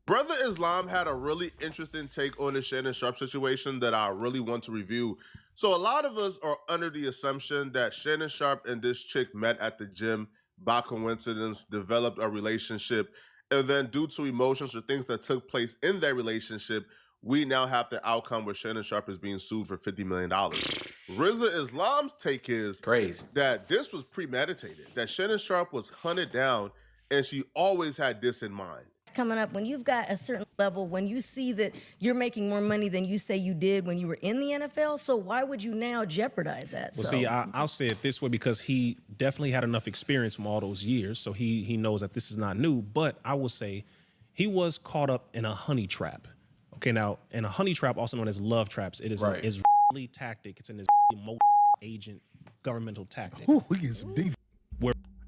Brother Islam had a really interesting take on the Shannon Sharpe situation that I really want to review. So a lot of us are under the assumption that Shannon Sharpe and this chick met at the gym by coincidence, developed a relationship, and then due to emotions or things that took place in that relationship, we now have the outcome where Shannon Sharpe is being sued for $50 million. Rizza Islam's take is Crazy. that this was premeditated, that Shannon Sharpe was hunted down, and she always had this in mind. Coming up, when you've got a certain level, when you see that you're making more money than you say you did when you were in the NFL, so why would you now jeopardize that? Well, see, I'll say it this way, because he definitely had enough experience from all those years, so he knows that this is not new. But I will say he was caught up in a honey trap. Okay, now, in a honey trap, also known as love traps, it is an Israeli tactic. It's an Israeli agent governmental tactic. Ooh, we get some deep.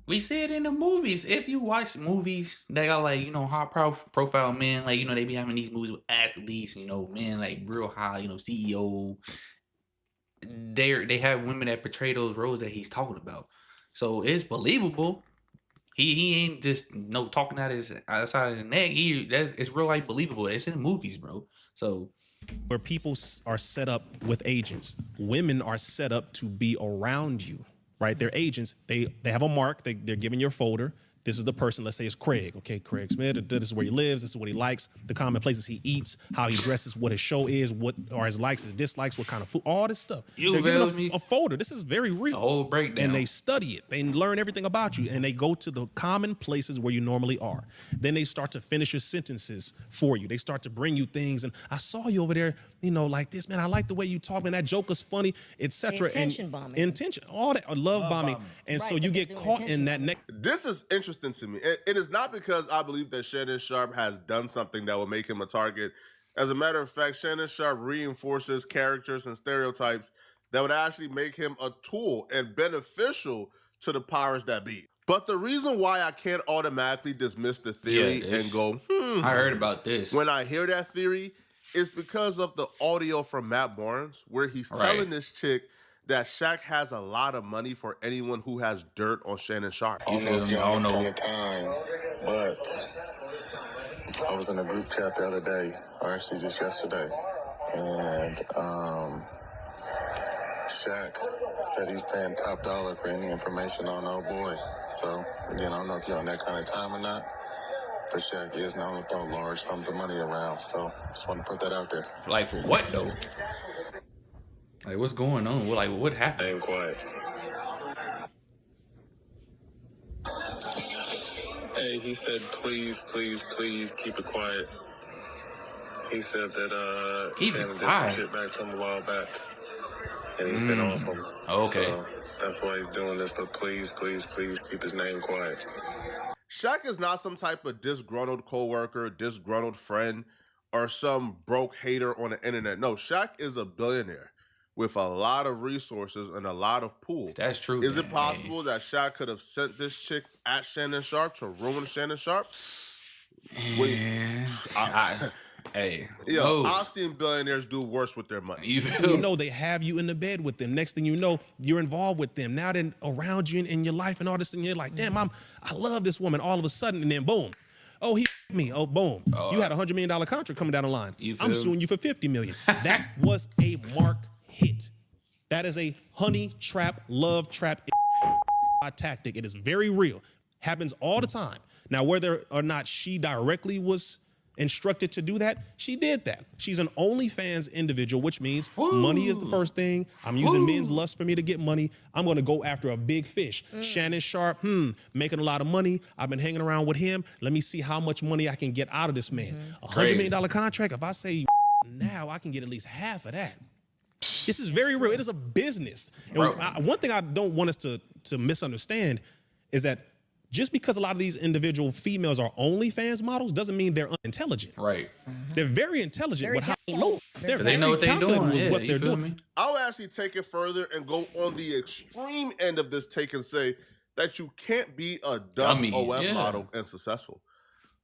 We see it in the movies. If you watch movies that got like, you know, high profile men, like, you know, they be having these movies with athletes, you know, men like real high, you know, CEO. They have women that portray those roles that he's talking about. So it's believable. He ain't just talking out his outside of his neck. It's real life believable. It's in movies, bro. So where people are set up with agents, women are set up to be around you. Right, they're agents. They have a mark. They're giving your folder. This is the person. Let's say it's Craig. Okay, Craig Smith. This is where he lives. This is what he likes. The common places he eats. How he dresses. What his show is. What are his likes, his dislikes. What kind of food. All this stuff. They're giving a folder. This is very real. A whole breakdown. And they study it. They learn everything about you. And they go to the common places where you normally are. Then they start to finish your sentences for you. They start to bring you things. And I saw you over there, you know, like this, man. I like the way you talk, man. That joke is funny, etc. Intention bombing. Intention. All that. Love bombing. And so you get caught in that neck. This is interesting to me. It is not because I believe that Shannon Sharpe has done something that will make him a target. As a matter of fact, Shannon Sharpe reinforces characters and stereotypes that would actually make him a tool and beneficial to the powers that be. But the reason why I can't automatically dismiss the theory and go, I heard about this. When I hear that theory, is because of the audio from Matt Barnes, where he's telling this chick that Shaq has a lot of money for anyone who has dirt on Shannon Sharpe. I don't know if y'all understand the time, but I was in a group chat the other day, or actually just yesterday, and Shaq said he's paying top dollar for any information on old boy. So, again, I don't know if you're on that kind of time or not, but Shaq is known to throw large sums of money around, so just want to put that out there. Like, for what, though? Like, what's going on? What happened? Staying quiet. Hey, he said, please, please, please keep it quiet. He said that Shannon did some shit back to him a while back, and he's been off him. Okay. So that's why he's doing this, but please, please, please keep his name quiet. Shaq is not some type of disgruntled coworker, disgruntled friend, or some broke hater on the internet. No, Shaq is a billionaire with a lot of resources and a lot of pool. That's true. Is it possible that Shaq could have sent this chick at Shannon Sharpe to ruin Shannon Sharpe? I've seen billionaires do worse with their money. You know, they have you in the bed with them. Next thing you know, you're involved with them. Now they're around you in your life and all this, and you're like, damn, I love this woman. All of a sudden, and then boom. Oh, he me. Oh, boom. You had a $100 million contract coming down the line. I'm suing you for $50 million. That was a mark hit. That is a honey trap, love trap tactic. It is very real. Happens all the time. Now, whether or not she directly was instructed to do that, she did that. She's an OnlyFans individual, which means money is the first thing. I'm using men's lust for me to get money. I'm going to go after a big fish. Shannon Sharpe, making a lot of money. I've been hanging around with him. Let me see how much money I can get out of this man. $100 million contract. If I say now, I can get at least half of that. This is very real. It is a business. And one thing I don't want us to misunderstand is that just because a lot of these individual females are OnlyFans models doesn't mean they're unintelligent. Right. They're very intelligent with how they know what they're doing. With what they're doing. Me? I'll actually take it further and go on the extreme end of this take and say that you can't be a dumb OF model and successful.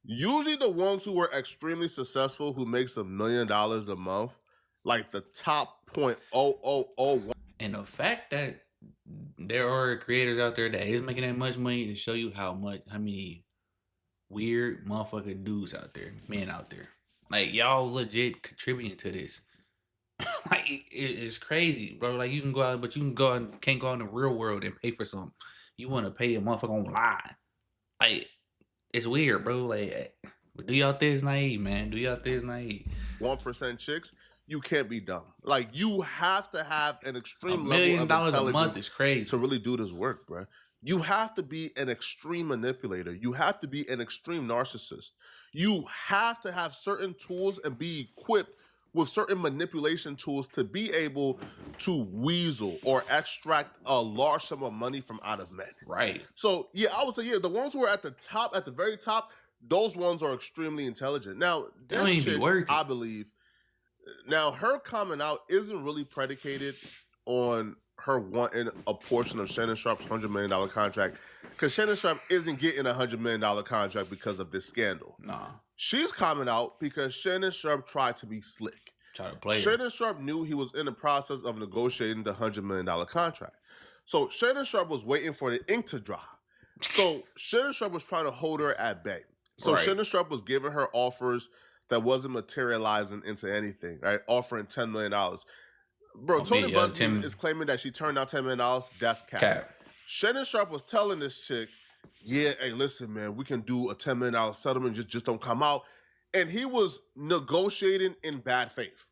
Usually the ones who are extremely successful, who makes $1 million a month, like the top 0.0001. And the fact that there are creators out there that is making that much money to show you how many weird motherfucking dudes out there, men out there. Like y'all legit contributing to this. Like it's crazy, bro. Like you can go out, but you can go out, can't go out in the real world and pay for something. You want to pay a motherfucker online. Like it's weird, bro. Like, but do y'all think it's naive, man? Do y'all think it's naive? 1% chicks, you can't be dumb. Like you have to have an extreme $1 level million of a intelligence month is crazy to really do this work, bro. You have to be an extreme manipulator. You have to be an extreme narcissist. You have to have certain tools and be equipped with certain manipulation tools to be able to weasel or extract a large sum of money from out of men. Right. So yeah, I would say the ones who are at the top, at the very top, those ones are extremely intelligent. Now, They don't this even be chick, worth it. I believe, now her coming out isn't really predicated on her wanting a portion of Shannon Sharpe's $100 million contract, because Shannon Sharpe isn't getting a $100 million contract because of this scandal. Nah. She's coming out because Shannon Sharpe tried to be slick. Try to play. Shannon Sharpe knew he was in the process of negotiating the $100 million contract. So Shannon Sharpe was waiting for the ink to dry. So Shannon Sharpe was trying to hold her at bay. So Right. Shannon Sharpe was giving her offers that wasn't materializing into anything, right? Offering $10 million. Bro, Tony Busby is claiming that she turned down $10 million. That's cap. Shannon Sharpe was telling this chick, yeah, hey, listen, man, we can do a $10 million settlement. Just don't come out. And he was negotiating in bad faith,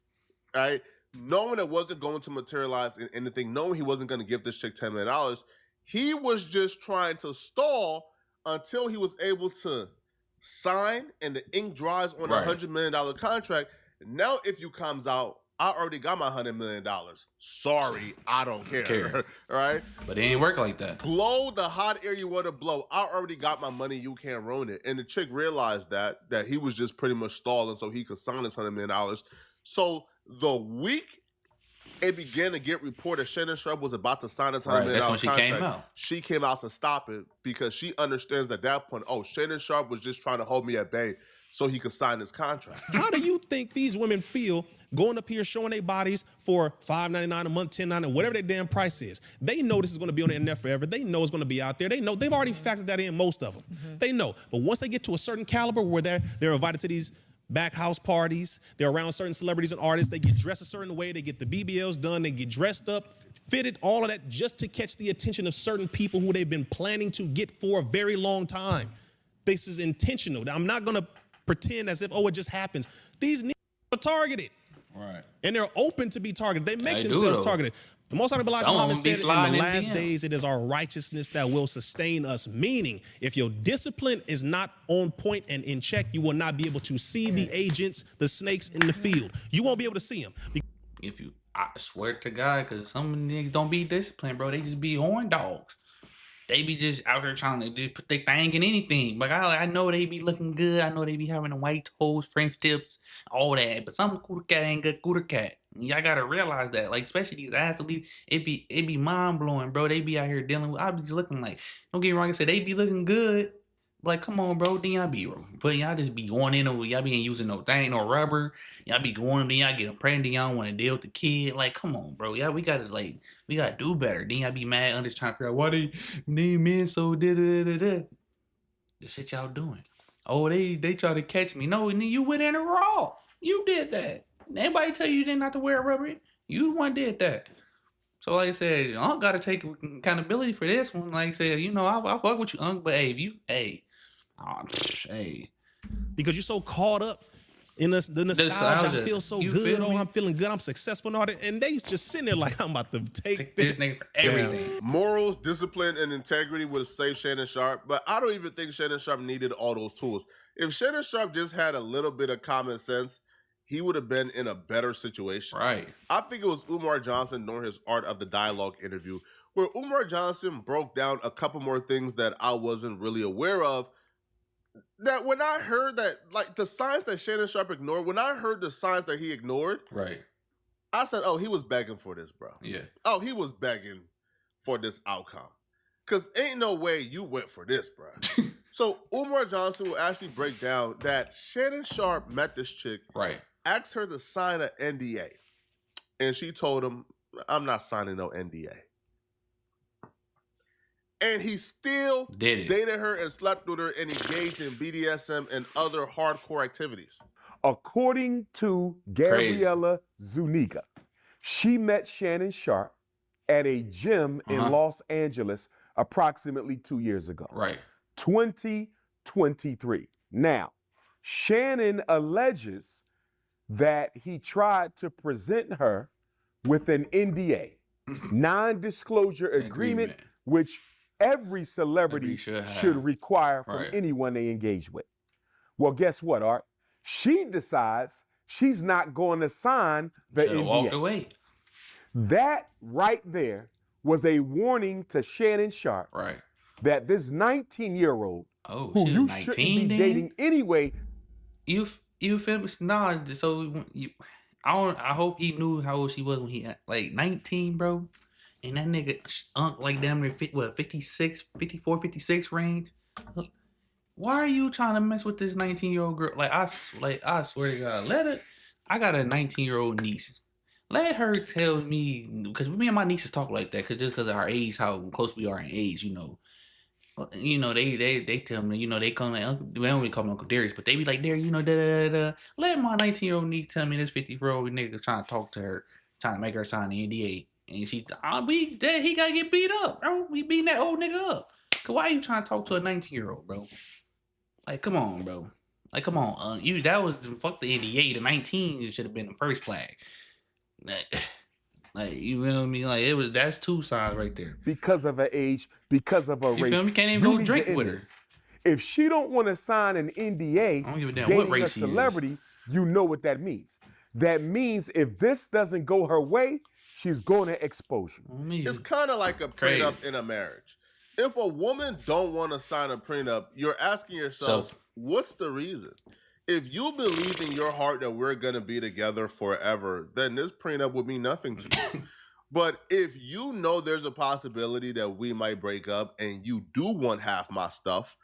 right? Knowing it wasn't going to materialize in anything, knowing he wasn't going to give this chick $10 million, he was just trying to stall until he was able to sign and the ink dries on a $100 million contract. Now, if you comes out, I already got my $100 million. Sorry, I don't care. Right? But it ain't work like that. Blow the hot air you want to blow. I already got my money. You can't ruin it. And the chick realized that he was just pretty much stalling so he could sign his $100 million. So the week it began to get reported Shannon Sharpe was about to sign his $100 million that's when she contract, came out. She came out to stop it because she understands at that point, oh, Shannon Sharpe was just trying to hold me at bay so he could sign his contract. How do you think these women feel going up here showing their bodies for $5.99 a month, $10.99, whatever their damn price is? They know this is going to be on the internet forever. They know it's going to be out there. They know they've already factored that in, most of them. They know. But once they get to a certain caliber where they're invited to these back house parties, they're around certain celebrities and artists, they get dressed a certain way, they get the BBLs done, they get dressed up, fitted, all of that just to catch the attention of certain people who they've been planning to get for a very long time. This is intentional. I'm not going to pretend as if, it just happens. These niggas are targeted. Right. And they're open to be targeted. They make They themselves do, targeted. The Most Honorable Elijah Some of Muhammad them be said in sliding the in last DM. days, it is our righteousness that will sustain us. Meaning, if your discipline is not on point and in check, you will not be able to see the agents, the snakes in the field. You won't be able to see them. If you, I swear to God, because some niggas don't be disciplined, bro. They just be horn dogs. They be just out there trying to just put their thing in anything. But I know they be looking good. I know they be having the white toes, French tips, all that. But some cooter cat ain't good cooter cat. Y'all gotta realize that. Like, especially these athletes, it be mind blowing, bro. They be out here dealing with. I be just looking like, don't get me wrong, I said they be looking good. Like, come on, bro. Then y'all be putting, y'all just be going in over, y'all be ain't using no thing, no rubber. Y'all be going, then y'all get them pregnant, then y'all don't want to deal with the kid. Like, come on, bro. Yeah, we gotta do better. Then y'all be mad. I'm just trying to figure out why they men so da-da-da-da-da. The shit y'all doing. Oh, they try to catch me. No, you went in the raw. You did that. Anybody tell you didn't have to wear rubber? You the one did that. So like I said, Unc gotta take accountability for this one. Like I said, I fuck with you, Unc, but hey, if you, hey. Because you're so caught up in the nostalgia. I feel so good. I'm feeling good. I'm successful and all that. And they just sitting there like, I'm about to take this nigga for everything. Yeah. Morals, discipline, and integrity would have saved Shannon Sharpe, but I don't even think Shannon Sharpe needed all those tools. If Shannon Sharpe just had a little bit of common sense, he would have been in a better situation. Right. I think it was Umar Johnson during his Art of the Dialogue interview where Umar Johnson broke down a couple more things that I wasn't really aware of. That when I heard that, like the signs that Shannon Sharpe ignored, when I heard the signs that he ignored, right, I said, oh, he was begging for this, bro. Yeah. Oh, he was begging for this outcome. Because ain't no way you went for this, bro. So Umar Johnson will actually break down that Shannon Sharpe met this chick, right, asked her to sign an NDA. And she told him, I'm not signing no NDA. and he still Did it. dated her and slept with her and engaged in BDSM and other hardcore activities. According to Gabriella Zuniga, she met Shannon Sharpe at a gym in Los Angeles approximately 2 years ago. Right. 2023. Now, Shannon alleges that he tried to present her with an NDA, non-disclosure agreement, which every celebrity should require from anyone they engage with. Well, guess what, Art? She decides she's not going to sign the NDA. Walked away. That right there was a warning to Shannon Sharpe that this 19-year-old who you shouldn't be dating anyway. You feel me? Nah, so I hope he knew how old she was when he had like 19, bro. And that nigga like damn near 56, 54, 56 range. Why are you trying to mess with this 19-year-old girl? I swear to God, I got a 19-year-old niece. Let her tell me, because me and my nieces talk like that, because of our age, how close we are in age, you know. They tell me, they call me Uncle. They don't really call me Uncle Darius, but they be like, Darius, Let my 19-year-old niece tell me this 50-year-old nigga trying to talk to her, trying to make her sign the NDA, and he gotta get beat up, bro. We beating that old nigga up. Cause why are you trying to talk to a 19-year-old, bro? Like, come on, bro. Like, come on. That was fuck the NDA. The 19 should have been the first flag. Like, you feel me? Like, that's two sides right there. Because of her age, because of her race. You feel me? Can't even go drink with her. If she don't want to sign an NDA, I don't give a damn dating what race a celebrity, you know what that means. That means if this doesn't go her way, she's going to expose you. It's kind of like a prenup in a marriage. If a woman don't want to sign a prenup, you're asking yourself, what's the reason? If you believe in your heart that we're going to be together forever, then this prenup would mean nothing to you. But if you know there's a possibility that we might break up and you do want half my stuff,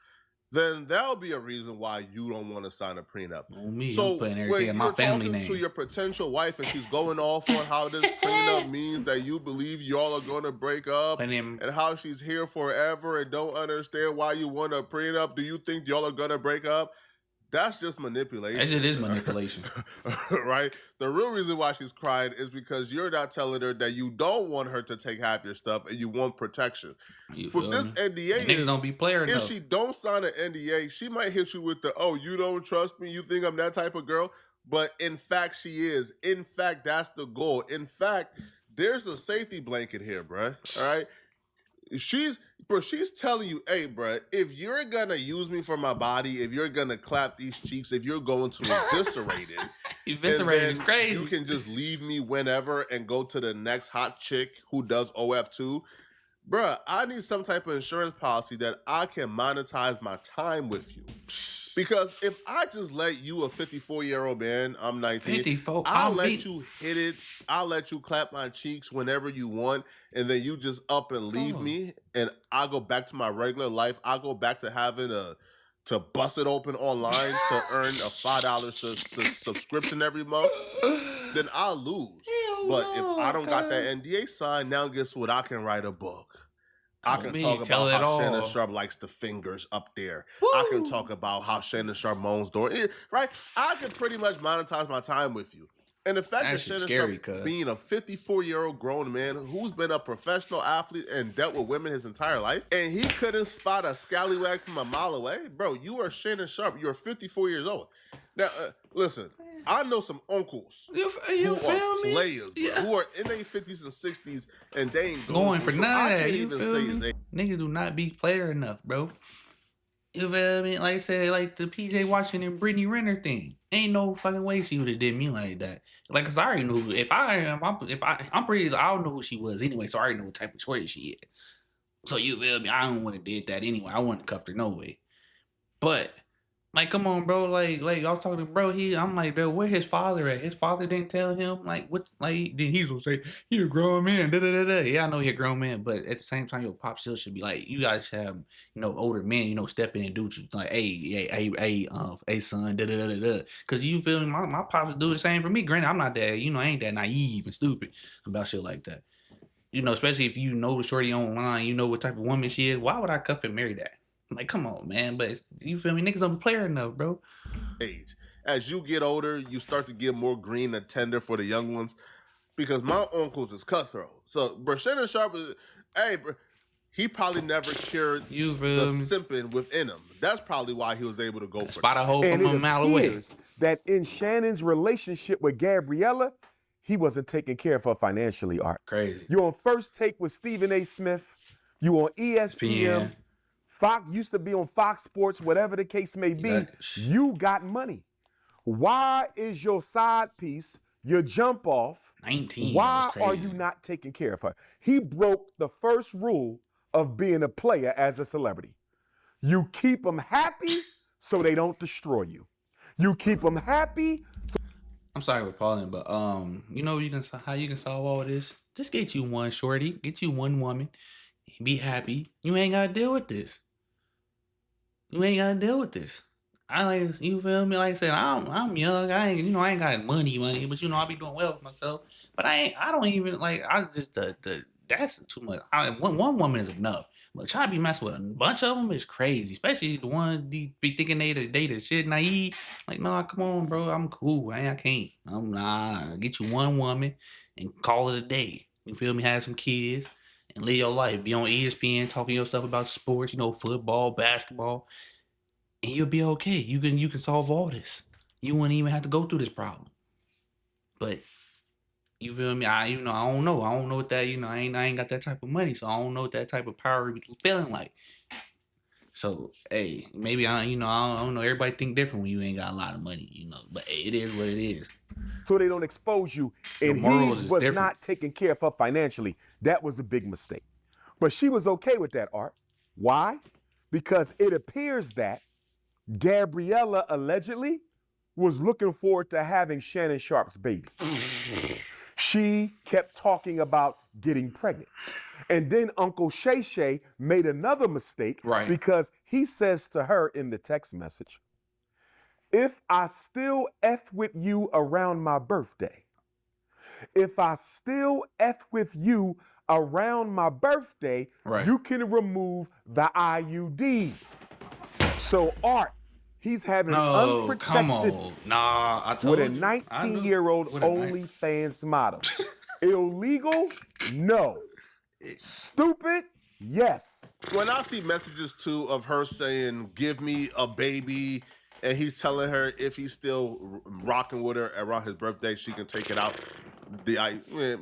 then that'll be a reason why you don't want to sign a prenup. So when you're talking to your potential wife and she's going off on how this prenup means that you believe y'all are going to break up and how she's here forever and don't understand why you want a prenup, do you think y'all are going to break up? That's just manipulation. That shit is manipulation. Right? The real reason why she's crying is because you're not telling her that you don't want her to take half your stuff and you want protection. With this NDA, niggas don't be player enough. If she don't sign an NDA, she might hit you with the, oh, you don't trust me? You think I'm that type of girl? But in fact, she is. In fact, that's the goal. In fact, there's a safety blanket here, bruh. All right? She's telling you, hey, bro, if you're gonna use me for my body, if you're gonna clap these cheeks, if you're going to eviscerate it, eviscerate is crazy. You can just leave me whenever and go to the next hot chick who does OF2. Bruh, I need some type of insurance policy that I can monetize my time with you. Because if I just let you, a 54-year-old man, I'm 19, 54, I'll let you hit it, I'll let you clap my cheeks whenever you want, and then you just up and leave me, and I'll go back to my regular life. I'll go back to having to bust it open online to earn a $5 subscription every month, then I'll lose. But if I don't got that NDA signed, now guess what? I can write a book. I can talk about how Shannon Sharpe likes the fingers up there. Woo! I can talk about how Shannon Sharpe moans door. Right? I can pretty much monetize my time with you. And the fact that Shannon Sharpe, being a 54-year-old grown man who's been a professional athlete and dealt with women his entire life, and he couldn't spot a scallywag from a mile away, bro, you are Shannon Sharpe. You're 54 years old. Now, listen, I know some uncles who are players, bro, who are in their 50s and 60s, and they ain't going for none of that. I can't even say his age. Niggas do not be player enough, bro. You feel me? Like I said, like the PJ Washington and Brittany Renner thing. Ain't no fucking way she would have did me like that. Like, cause I already knew I'm pretty, I don't know who she was anyway, so I already know what type of shorty she is. So you feel me? I don't want to did that anyway. I wouldn't cuffed her no way. But like, come on, bro. Like I was talking to bro. I'm like, bro, where his father at? His father didn't tell him. Like, what? Like, then he's gonna say, "You're a grown man." Da da da da. Yeah, I know you're a grown man, but at the same time, your pop still should be like, you guys have, older men, step in and do like, hey, son, da da da da da. Cause you feel me? My pops do the same for me. Granted, I'm not that, I ain't that naive and stupid about shit like that. you know, especially if you know the shorty online, you know what type of woman she is. Why would I cuff and marry that? Like, come on, man. But you feel me? Niggas don't be player enough, bro. Age. As you get older, you start to get more green and tender for the young ones. Because my uncles is cutthroat. So, bro, Shannon Sharpe is, hey, bro, he probably never cured You the feel me? simping within him. That's probably why he was able to go for Spot a this. hole And from it a mile away. appears that in Shannon's relationship with Gabriella, he wasn't taking care of her financially, Art. Crazy. You on First Take with Stephen A. Smith. You on ESPN. ESPN. Fox used to be on Fox Sports, whatever the case may be. Yeah. You got money. Why is your side piece, your jump off, 19. why That was are crazy. you not taking care of her? He broke the first rule of being a player as a celebrity. You keep them happy so they don't destroy you. You keep them happy. I'm sorry for calling, but you know how you can solve all this? Just get you one shorty, get you one woman, be happy. You ain't gotta deal with this. You ain't gotta deal with this. I like, you feel me? Like I said, I'm young. I ain't got money, but you know I be doing well with myself. But I don't even like. I just that's too much. One woman is enough. But trying to be messing with a bunch of them is crazy. Especially the ones be thinking they the shit naive. Like, nah, come on, bro. I'm cool. I can't. Get you one woman and call it a day. You feel me? Have some kids and live your life. Be on ESPN talking your stuff about sports. You know, football, basketball. And you'll be okay. You can solve all this. You wouldn't even have to go through this problem. But you feel me? I don't know. I don't know what that, I ain't got that type of money, so I don't know what that type of power be feeling like. So, hey, maybe I don't know. Everybody think different when you ain't got a lot of money, But hey, it is what it is. So they don't expose you. And he morals is was different. not taking care of her financially. That was a big mistake. But she was okay with that, Art. Why? Because it appears that Gabriella allegedly was looking forward to having Shannon Sharpe's baby. She kept talking about getting pregnant. And then Uncle Shay Shay made another mistake, Right. Because he says to her in the text message, if I still F with you around my birthday, if I still F with you around my birthday, Right. you can remove the IUD. So Art, he's having No, unprotected come on. Nah, I told with a you. 19-year-old OnlyFans model. Illegal? No. Stupid? Yes. When I see messages too of her saying, give me a baby, and he's telling her if he's still rocking with her around his birthday, she can take it out.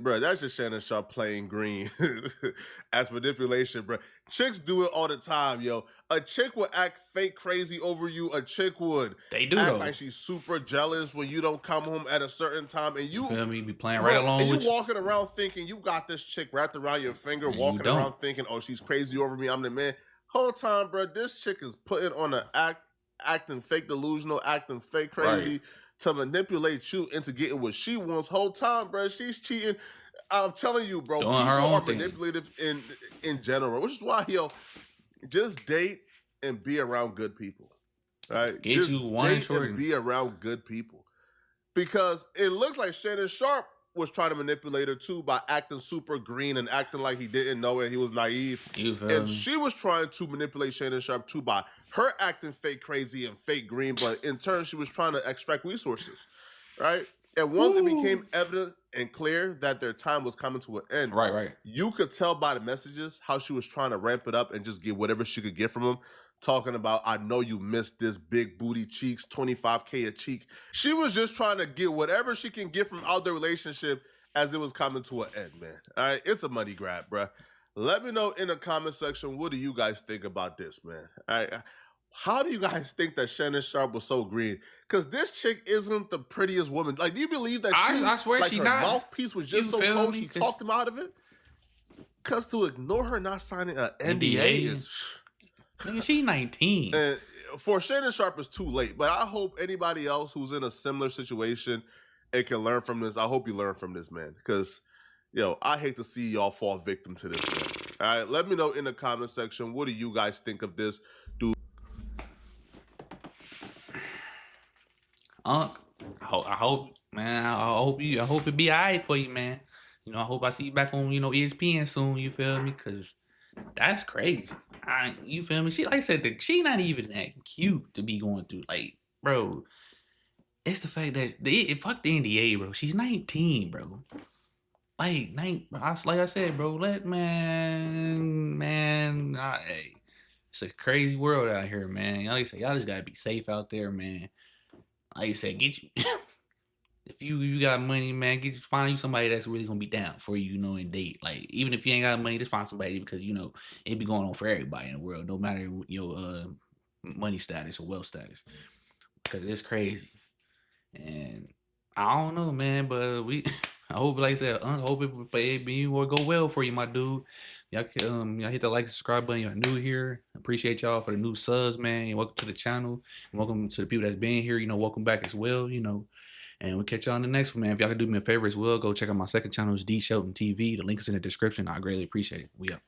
Bro, that's just Shannon Sharpe playing green as manipulation, bro. Chicks do it all the time, yo. A chick would act fake crazy over you. A chick would They do, act though. like she's super jealous when you don't come home at a certain time, and you feel me? Be playing bro, right along and with you you. walking around thinking you got this chick wrapped around your finger, And you walking don't. around thinking, oh, she's crazy over me. I'm the man. Whole time, bro, this chick is putting on an acting fake delusional, acting fake crazy. Right. To manipulate you into getting what she wants. Whole time, bro, she's cheating. I'm telling you, bro, Doing people her own are thing. manipulative in general, which is why, just date and be around good people. Right? Get Just you one date shorty. and be around good people. Because it looks like Shannon Sharpe was trying to manipulate her too by acting super green and acting like he didn't know and he was naive. You feel And me? she was trying to manipulate Shannon Sharpe too by her acting fake crazy and fake green, but in turn she was trying to extract resources, right? And once it became evident and clear that their time was coming to an end, Right. you could tell by the messages how she was trying to ramp it up and just get whatever she could get from him. Talking about, I know you missed this big booty cheeks, 25K a cheek. She was just trying to get whatever she can get from out the relationship as it was coming to an end, man. All right, it's a money grab, bruh. Let me know in the comment section, what do you guys think about this, man? All right, how do you guys think that Shannon Sharpe was so green? Because this chick isn't the prettiest woman. Like, do you believe that I swear like she her not. mouthpiece was just You so feel cold, me? she 'Cause- talked him out of it? Because to ignore her not signing an NDA NDA? is... Nigga, she 19. And for Shannon Sharpe, it's too late. But I hope anybody else who's in a similar situation and can learn from this, I hope you learn from this, man. Because, I hate to see y'all fall victim to this, man. All right, let me know in the comment section, what do you guys think of this? I hope, man. I hope it be alright for you, man. You know, I hope I see you back on, you know, ESPN soon. You feel me? Cause that's crazy. You feel me? She, like I said, she not even that cute to be going through. Like, bro, it's the fact that fuck the NDA, bro. She's 19, bro. Like, like I said, bro. Hey, it's a crazy world out here, man. Like I said, y'all just gotta be safe out there, man. Like I said, get you. If you got money, man, find you somebody that's really gonna be down for you, you know, and date. Like, even if you ain't got money, just find somebody, because you know it be going on for everybody in the world, no matter your money status or wealth status, because it's crazy. And I don't know, man, but I hope, like I said, I hope it will go well for you, my dude. Y'all hit the like and subscribe button. Y'all new here. Appreciate y'all for the new subs, man. Welcome to the channel. Welcome to the people that's been here. You know, welcome back as well. You know. And we'll catch y'all on the next one, man. If y'all can do me a favor as well, go check out my second channel, it's D.SHELTONTV. The link is in the description. I greatly appreciate it. We up.